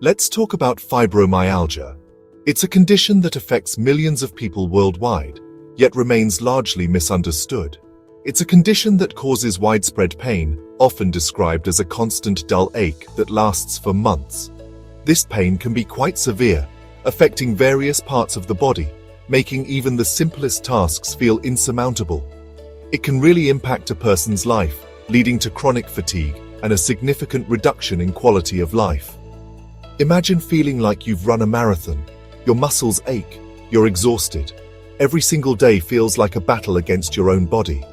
Let's talk about fibromyalgia. It's a condition that affects millions of people worldwide, yet remains largely misunderstood. It's a condition that causes widespread pain, often described as a constant dull ache that lasts for months. This pain can be quite severe, affecting various parts of the body, making even the simplest tasks feel insurmountable. It can really impact a person's life, leading to chronic fatigue and a significant reduction in quality of life. Imagine feeling like you've run a marathon. Your muscles ache, you're exhausted. Every single day feels like a battle against your own body.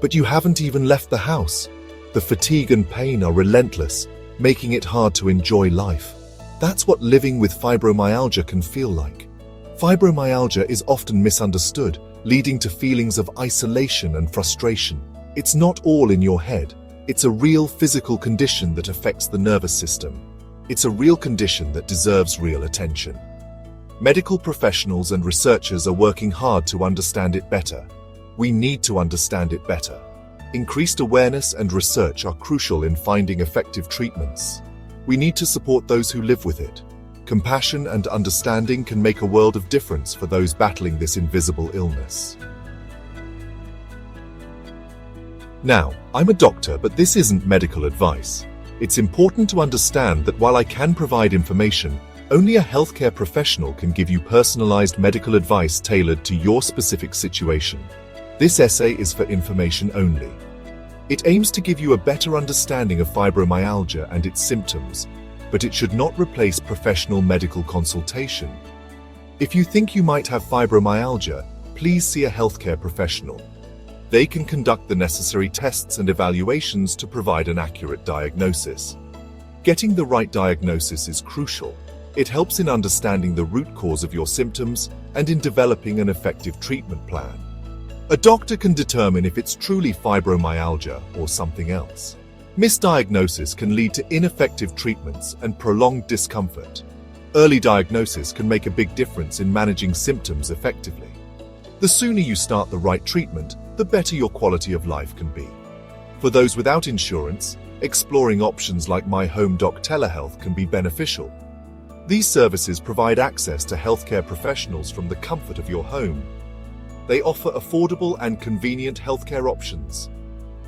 But you haven't even left the house. The fatigue and pain are relentless, making it hard to enjoy life. That's what living with fibromyalgia can feel like. Fibromyalgia is often misunderstood, leading to feelings of isolation and frustration. It's not all in your head. It's a real physical condition that affects the nervous system. It's a real condition that deserves real attention. Medical professionals and researchers are working hard to understand it better. We need to understand it better. Increased awareness and research are crucial in finding effective treatments. We need to support those who live with it. Compassion and understanding can make a world of difference for those battling this invisible illness. Now, I'm a doctor, but this isn't medical advice. It's important to understand that while I can provide information, only a healthcare professional can give you personalized medical advice tailored to your specific situation. This essay is for information only. It aims to give you a better understanding of fibromyalgia and its symptoms, but it should not replace professional medical consultation. If you think you might have fibromyalgia, please see a healthcare professional. They can conduct the necessary tests and evaluations to provide an accurate diagnosis. Getting the right diagnosis is crucial. It helps in understanding the root cause of your symptoms and in developing an effective treatment plan. A doctor can determine if it's truly fibromyalgia or something else. Misdiagnosis can lead to ineffective treatments and prolonged discomfort. Early diagnosis can make a big difference in managing symptoms effectively. The sooner you start the right treatment, the better your quality of life can be. For those without insurance, exploring options like MyHomeDoc Telehealth can be beneficial. These services provide access to healthcare professionals from the comfort of your home. They offer affordable and convenient healthcare options.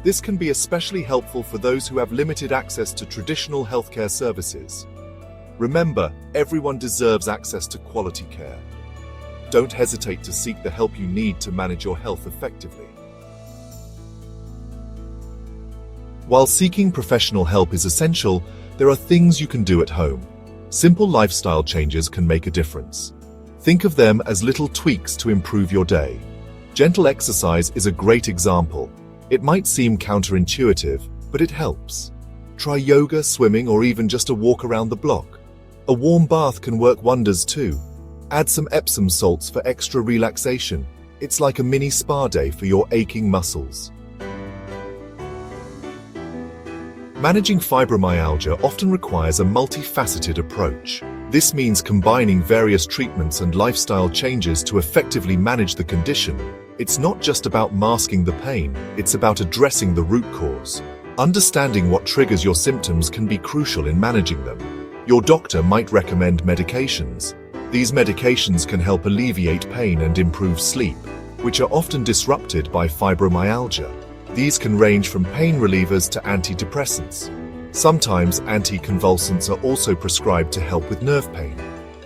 This can be especially helpful for those who have limited access to traditional healthcare services. Remember, everyone deserves access to quality care. Don't hesitate to seek the help you need to manage your health effectively. While seeking professional help is essential, there are things you can do at home. Simple lifestyle changes can make a difference. Think of them as little tweaks to improve your day. Gentle exercise is a great example. It might seem counterintuitive, but it helps. Try yoga, swimming, or even just a walk around the block. A warm bath can work wonders too. Add some Epsom salts for extra relaxation. It's like a mini spa day for your aching muscles. Managing fibromyalgia often requires a multifaceted approach. This means combining various treatments and lifestyle changes to effectively manage the condition. It's not just about masking the pain, it's about addressing the root cause. Understanding what triggers your symptoms can be crucial in managing them. Your doctor might recommend medications. These medications can help alleviate pain and improve sleep, which are often disrupted by fibromyalgia. These can range from pain relievers to antidepressants. Sometimes anticonvulsants are also prescribed to help with nerve pain.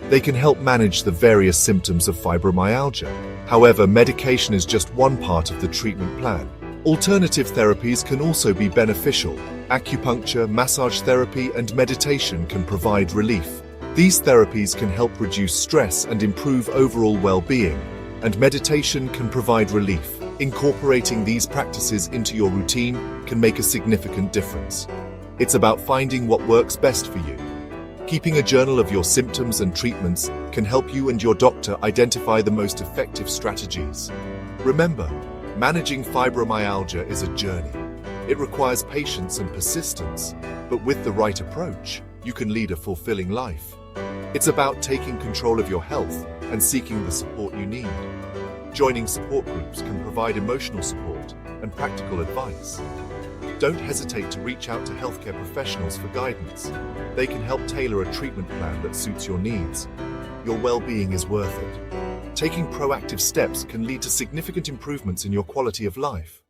They can help manage the various symptoms of fibromyalgia. However, medication is just one part of the treatment plan. Alternative therapies can also be beneficial. Acupuncture, massage therapy, and meditation can provide relief. These therapies can help reduce stress and improve overall well-being, and meditation can provide relief. Incorporating these practices into your routine can make a significant difference. It's about finding what works best for you. Keeping a journal of your symptoms and treatments can help you and your doctor identify the most effective strategies. Remember, managing fibromyalgia is a journey. It requires patience and persistence, but with the right approach, you can lead a fulfilling life. It's about taking control of your health and seeking the support you need. Joining support groups can provide emotional support and practical advice. Don't hesitate to reach out to healthcare professionals for guidance. They can help tailor a treatment plan that suits your needs. Your well-being is worth it. Taking proactive steps can lead to significant improvements in your quality of life.